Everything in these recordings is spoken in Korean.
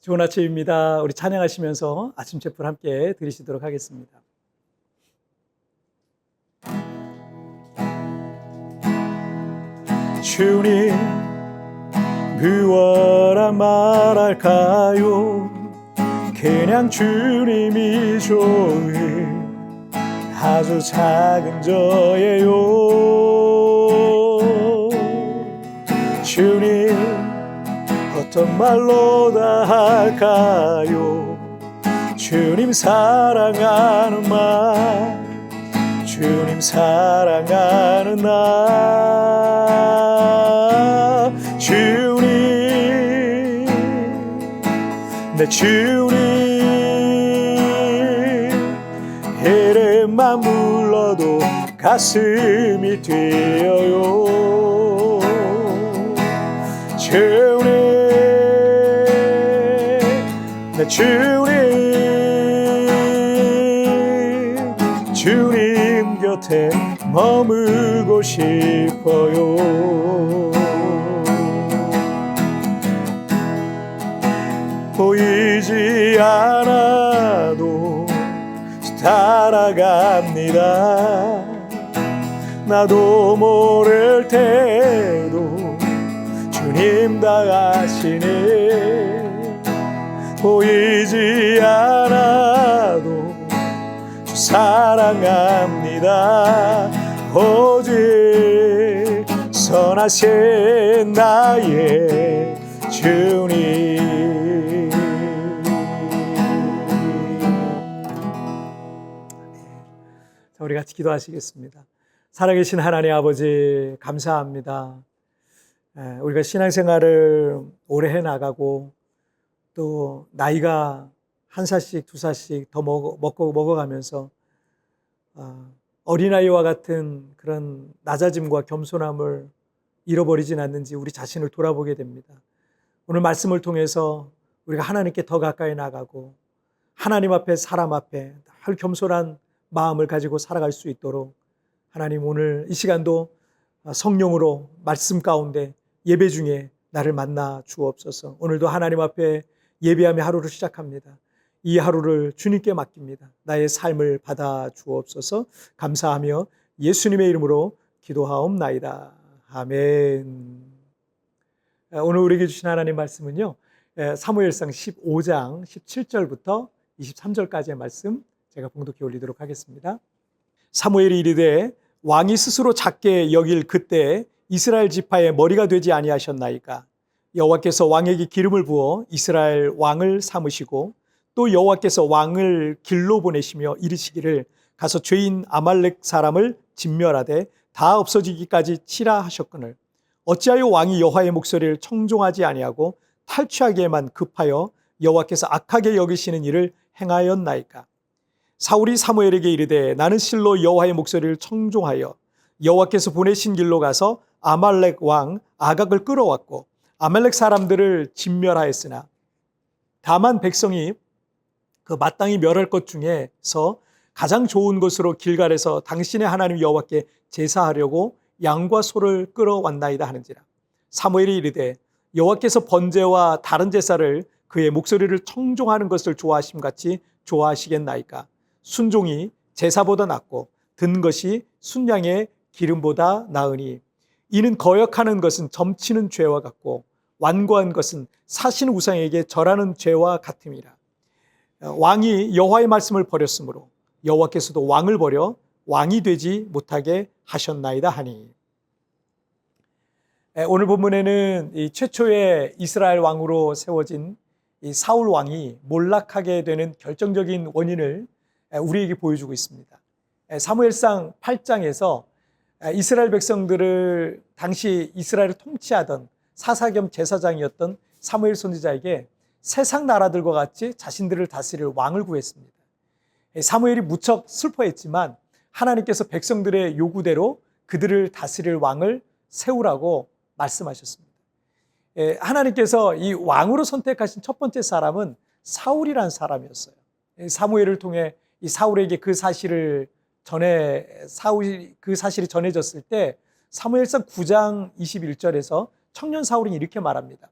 좋은 아침입니다. 우리 찬양하시면서 아침 제풀 함께 드리시도록 하겠습니다. 주님, 무엇라 말할까요? 그냥 주님이 좋은 아주 작은 저예요. 주님, 어떤 말로 다 할까요? 주님 사랑하는 말, 주님 사랑하는 나, 주님, 내 주님, 이름만 불러도 가슴이 뛰어요. 주님, 내 주님 곁에 머물고 싶어요. 보이지 않아도 따라갑니다. 나도 모를 때도 주님 다 아시네. 보이지 않아도 주 사랑합니다. 오직 선하신 나의 주님. 자, 우리 같이 기도하시겠습니다. 살아계신 하나님 아버지, 감사합니다. 우리가 신앙생활을 오래 해나가고 또 나이가 한 살씩 두 살씩 더 먹어가면서 어린아이와 같은 그런 낮아짐과 겸손함을 잃어버리진 않는지 우리 자신을 돌아보게 됩니다. 오늘 말씀을 통해서 우리가 하나님께 더 가까이 나가고 하나님 앞에 사람 앞에 늘 겸손한 마음을 가지고 살아갈 수 있도록 하나님 오늘 이 시간도 성령으로 말씀 가운데 예배 중에 나를 만나 주옵소서. 오늘도 하나님 앞에 예배하며 하루를 시작합니다. 이 하루를 주님께 맡깁니다. 나의 삶을 받아 주옵소서. 감사하며 예수님의 이름으로 기도하옵나이다. 아멘. 오늘 우리에게 주신 하나님 말씀은요, 사무엘상 15장 17절부터 23절까지의 말씀 제가 봉독해 올리도록 하겠습니다. 사무엘이 이르되 왕이 스스로 작게 여길 그때 이스라엘 지파의 머리가 되지 아니하셨나이까? 여호와께서 왕에게 기름을 부어 이스라엘 왕을 삼으시고 또 여호와께서 왕을 길로 보내시며 이르시기를 가서 죄인 아말렉 사람을 진멸하되 다 없어지기까지 치라 하셨거늘 어찌하여 왕이 여호와의 목소리를 청종하지 아니하고 탈취하기에만 급하여 여호와께서 악하게 여기시는 일을 행하였나이까? 사울이 사무엘에게 이르되 나는 실로 여호와의 목소리를 청종하여 여호와께서 보내신 길로 가서 아말렉 왕 아각을 끌어왔고 아말렉 사람들을 진멸하였으나 다만 백성이 그 마땅히 멸할 것 중에서 가장 좋은 것으로 길갈에서 당신의 하나님 여호와께 제사하려고 양과 소를 끌어왔나이다 하는지라. 사무엘이 이르되 여호와께서 번제와 다른 제사를 그의 목소리를 청종하는 것을 좋아하심같이 좋아하시겠나이까? 순종이 제사보다 낫고 든 것이 순양의 기름보다 나으니 이는 거역하는 것은 점치는 죄와 같고 완고한 것은 사신 우상에게 절하는 죄와 같음이라. 왕이 여호와의 말씀을 버렸으므로 여호와께서도 왕을 버려 왕이 되지 못하게 하셨나이다 하니. 오늘 본문에는 이 최초의 이스라엘 왕으로 세워진 이 사울 왕이 몰락하게 되는 결정적인 원인을 우리에게 보여주고 있습니다. 사무엘상 8장에서 이스라엘 백성들을 당시 이스라엘을 통치하던 사사 겸 제사장이었던 사무엘 선지자에게 세상 나라들과 같이 자신들을 다스릴 왕을 구했습니다. 사무엘이 무척 슬퍼했지만 하나님께서 백성들의 요구대로 그들을 다스릴 왕을 세우라고 말씀하셨습니다. 하나님께서 이 왕으로 선택하신 첫 번째 사람은 사울이라는 사람이었어요. 사무엘을 통해 이 사울에게 그 사실이 전해졌을 때 사무엘상 9장 21절에서 청년 사울이 이렇게 말합니다.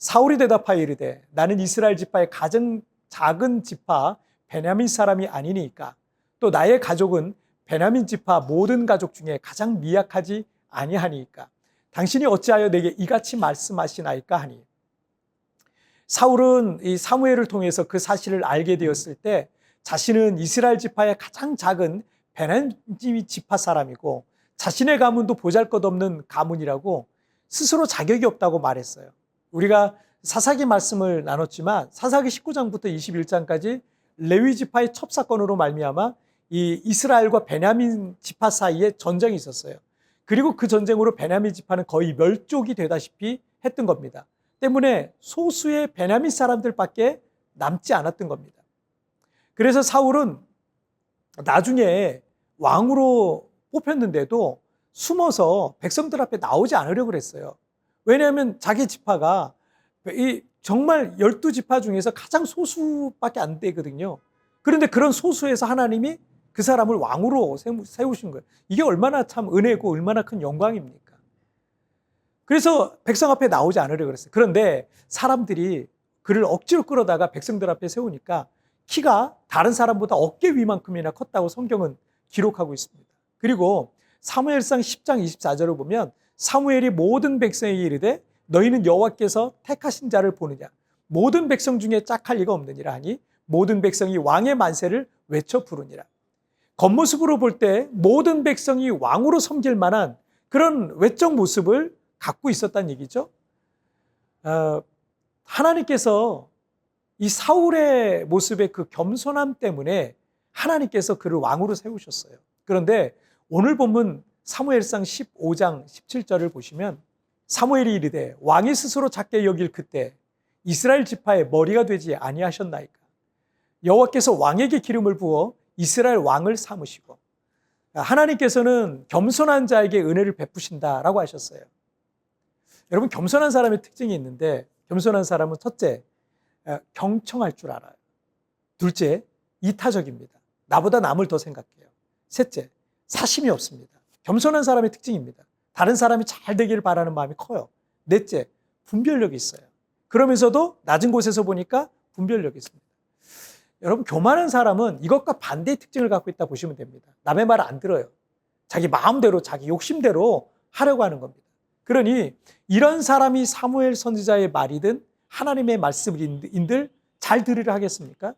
사울이 대답하여 이르되 나는 이스라엘 지파의 가장 작은 지파 베냐민 사람이 아니니까 또 나의 가족은 베냐민 지파 모든 가족 중에 가장 미약하지 아니하니까 당신이 어찌하여 내게 이같이 말씀하시나이까 하니 사울은 이 사무엘을 통해서 그 사실을 알게 되었을 때 자신은 이스라엘 지파의 가장 작은 베냐민 지파 사람이고 자신의 가문도 보잘것없는 가문이라고 스스로 자격이 없다고 말했어요. 우리가 사사기 말씀을 나눴지만 사사기 19장부터 21장까지 레위 지파의 첩사건으로 말미암아 이 이스라엘과 베냐민 지파 사이에 전쟁이 있었어요. 그리고 그 전쟁으로 베냐민 지파는 거의 멸족이 되다시피 했던 겁니다. 때문에 소수의 베냐민 사람들밖에 남지 않았던 겁니다. 그래서 사울은 나중에 왕으로 뽑혔는데도 숨어서 백성들 앞에 나오지 않으려고 그랬어요. 왜냐하면 자기 지파가 정말 12지파 중에서 가장 소수밖에 안 되거든요. 그런데 그런 소수에서 하나님이 그 사람을 왕으로 세우신 거예요. 이게 얼마나 참 은혜고 얼마나 큰 영광입니까? 그래서 백성 앞에 나오지 않으려고 그랬어요. 그런데 사람들이 그를 억지로 끌어다가 백성들 앞에 세우니까 키가 다른 사람보다 어깨 위만큼이나 컸다고 성경은 기록하고 있습니다. 그리고 사무엘상 10장 24절을 보면 사무엘이 모든 백성에게 이르되 너희는 여호와께서 택하신 자를 보느냐 모든 백성 중에 짝할 리가 없느니라 하니 모든 백성이 왕의 만세를 외쳐 부르니라. 겉모습으로 볼 때 모든 백성이 왕으로 섬길 만한 그런 외적 모습을 갖고 있었다는 얘기죠. 하나님께서 이 사울의 모습의 그 겸손함 때문에 하나님께서 그를 왕으로 세우셨어요. 그런데 오늘 본문 사무엘상 15장 17절을 보시면 사무엘이 이르되 왕이 스스로 작게 여길 그때 이스라엘 지파의 머리가 되지 아니하셨나이까. 여호와께서 왕에게 기름을 부어 이스라엘 왕을 삼으시고 하나님께서는 겸손한 자에게 은혜를 베푸신다라고 하셨어요. 여러분 겸손한 사람의 특징이 있는데 겸손한 사람은 첫째 경청할 줄 알아요. 둘째 이타적입니다. 나보다 남을 더 생각해요. 셋째 사심이 없습니다. 겸손한 사람의 특징입니다. 다른 사람이 잘 되기를 바라는 마음이 커요. 넷째 분별력이 있어요. 그러면서도 낮은 곳에서 보니까 분별력이 있습니다. 여러분 교만한 사람은 이것과 반대의 특징을 갖고 있다 보시면 됩니다. 남의 말을 안 들어요. 자기 마음대로 자기 욕심대로 하려고 하는 겁니다. 그러니 이런 사람이 사무엘 선지자의 말이든 하나님의 말씀인들 잘 들으려 하겠습니까?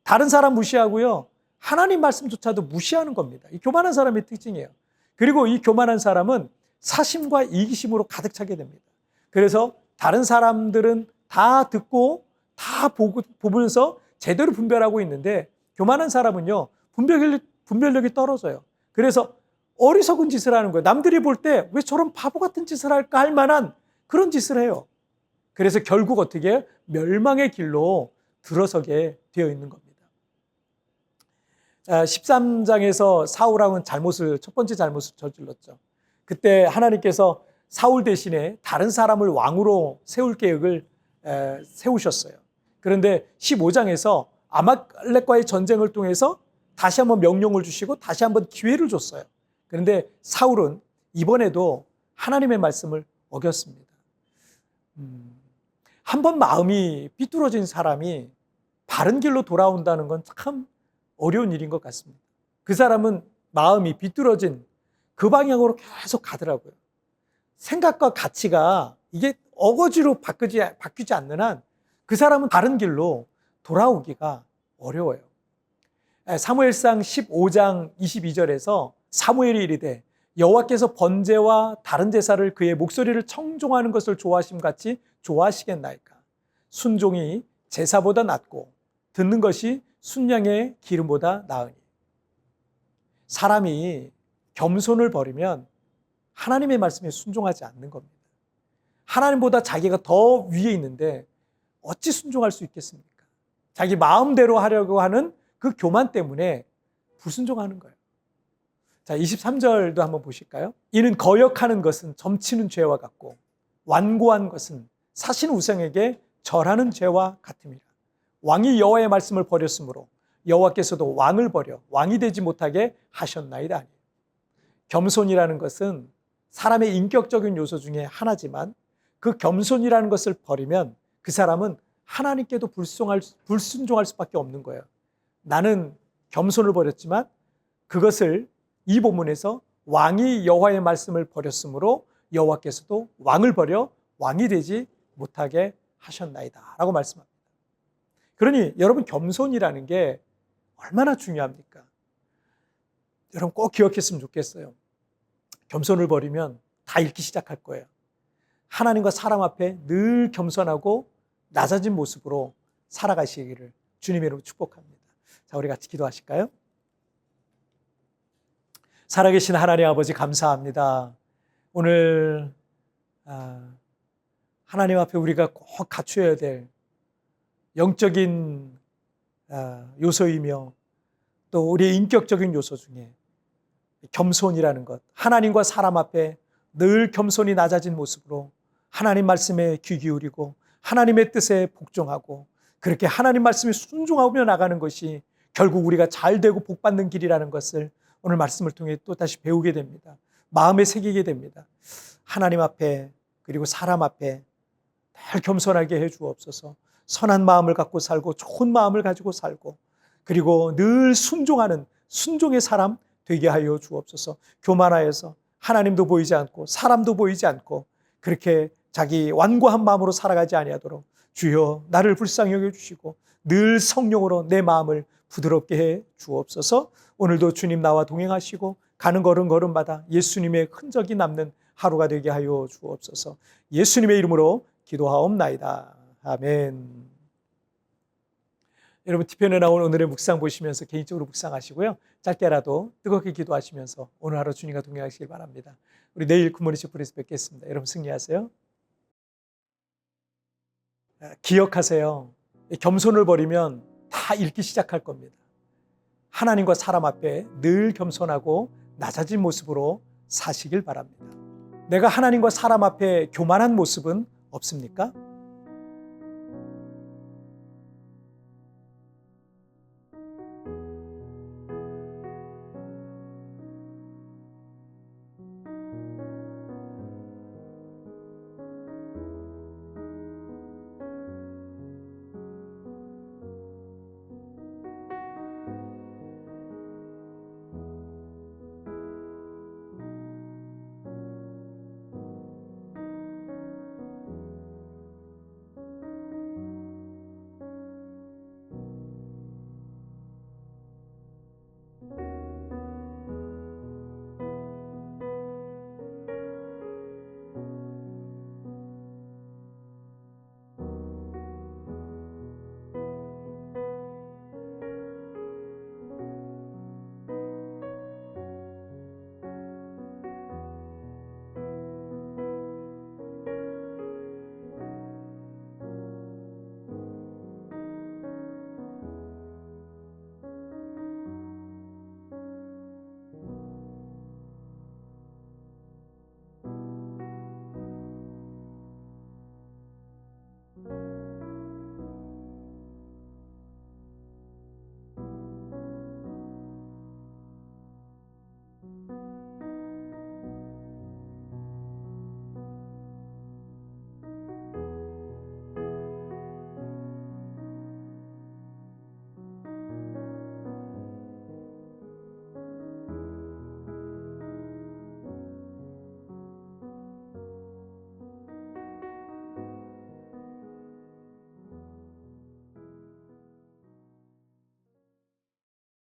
다른 사람 무시하고요. 하나님 말씀조차도 무시하는 겁니다. 이 교만한 사람의 특징이에요. 그리고 이 교만한 사람은 사심과 이기심으로 가득 차게 됩니다. 그래서 다른 사람들은 다 듣고 다 보면서 제대로 분별하고 있는데 교만한 사람은요. 분별력이 떨어져요. 그래서 어리석은 짓을 하는 거예요. 남들이 볼 때 왜 저런 바보 같은 짓을 할까 할 만한 그런 짓을 해요. 그래서 결국 어떻게 해요? 멸망의 길로 들어서게 되어 있는 겁니다. 13장에서 사울왕은 첫 번째 잘못을 저질렀죠. 그때 하나님께서 사울 대신에 다른 사람을 왕으로 세울 계획을 세우셨어요. 그런데 15장에서 아말렉과의 전쟁을 통해서 다시 한번 명령을 주시고 다시 한번 기회를 줬어요. 그런데 사울은 이번에도 하나님의 말씀을 어겼습니다. 한번 마음이 삐뚤어진 사람이 바른 길로 돌아온다는 건 참 어려운 일인 것 같습니다. 그 사람은 마음이 비뚤어진 그 방향으로 계속 가더라고요. 생각과 가치가 이게 어거지로 바뀌지 않는 한 그 사람은 다른 길로 돌아오기가 어려워요. 사무엘상 15장 22절에서 사무엘이 이르되 여호와께서 번제와 다른 제사를 그의 목소리를 청종하는 것을 좋아하심 같이 좋아하시겠나이까. 순종이 제사보다 낫고 듣는 것이 순양의 기름보다 나으니. 사람이 겸손을 버리면 하나님의 말씀에 순종하지 않는 겁니다. 하나님보다 자기가 더 위에 있는데 어찌 순종할 수 있겠습니까? 자기 마음대로 하려고 하는 그 교만 때문에 불순종하는 거예요. 자, 23절도 한번 보실까요? 이는 거역하는 것은 점치는 죄와 같고 완고한 것은 사신 우상에게 절하는 죄와 같음이라. 왕이 여호와의 말씀을 버렸으므로 여호와께서도 왕을 버려 왕이 되지 못하게 하셨나이다. 겸손이라는 것은 사람의 인격적인 요소 중에 하나지만 그 겸손이라는 것을 버리면 그 사람은 하나님께도 불순종할 수밖에 없는 거예요. 나는 겸손을 버렸지만 그것을 이 본문에서 왕이 여호와의 말씀을 버렸으므로 여호와께서도 왕을 버려 왕이 되지 못하게 하셨나이다 라고 말씀합니다. 그러니 여러분, 겸손이라는 게 얼마나 중요합니까? 여러분 꼭 기억했으면 좋겠어요. 겸손을 버리면 다 잃기 시작할 거예요. 하나님과 사람 앞에 늘 겸손하고 낮아진 모습으로 살아가시기를 주님의 이름으로 축복합니다. 자, 우리 같이 기도하실까요? 살아계신 하나님 아버지, 감사합니다. 오늘 하나님 앞에 우리가 꼭 갖춰야 될 영적인 요소이며 또 우리의 인격적인 요소 중에 겸손이라는 것, 하나님과 사람 앞에 늘 겸손히 낮아진 모습으로 하나님 말씀에 귀 기울이고 하나님의 뜻에 복종하고 그렇게 하나님 말씀에 순종하며 나가는 것이 결국 우리가 잘 되고 복받는 길이라는 것을 오늘 말씀을 통해 또 다시 배우게 됩니다. 마음에 새기게 됩니다. 하나님 앞에 그리고 사람 앞에 늘 겸손하게 해 주옵소서. 선한 마음을 갖고 살고 좋은 마음을 가지고 살고 그리고 늘 순종하는 순종의 사람 되게 하여 주옵소서. 교만하여서 하나님도 보이지 않고 사람도 보이지 않고 그렇게 자기 완고한 마음으로 살아가지 아니하도록 주여 나를 불쌍히 여겨주시고 늘 성령으로 내 마음을 부드럽게 해 주옵소서. 오늘도 주님 나와 동행하시고 가는 걸음걸음마다 예수님의 흔적이 남는 하루가 되게 하여 주옵소서. 예수님의 이름으로 기도하옵나이다. 아멘. 여러분, 티편에 나온 오늘의 묵상 보시면서 개인적으로 묵상하시고요. 짧게라도 뜨겁게 기도하시면서 오늘 하루 주님과 동행하시길 바랍니다. 우리 내일 굿모닝 슈퍼에서 뵙겠습니다. 여러분 승리하세요. 기억하세요. 겸손을 버리면 다 잃기 시작할 겁니다. 하나님과 사람 앞에 늘 겸손하고 낮아진 모습으로 사시길 바랍니다. 내가 하나님과 사람 앞에 교만한 모습은 없습니까?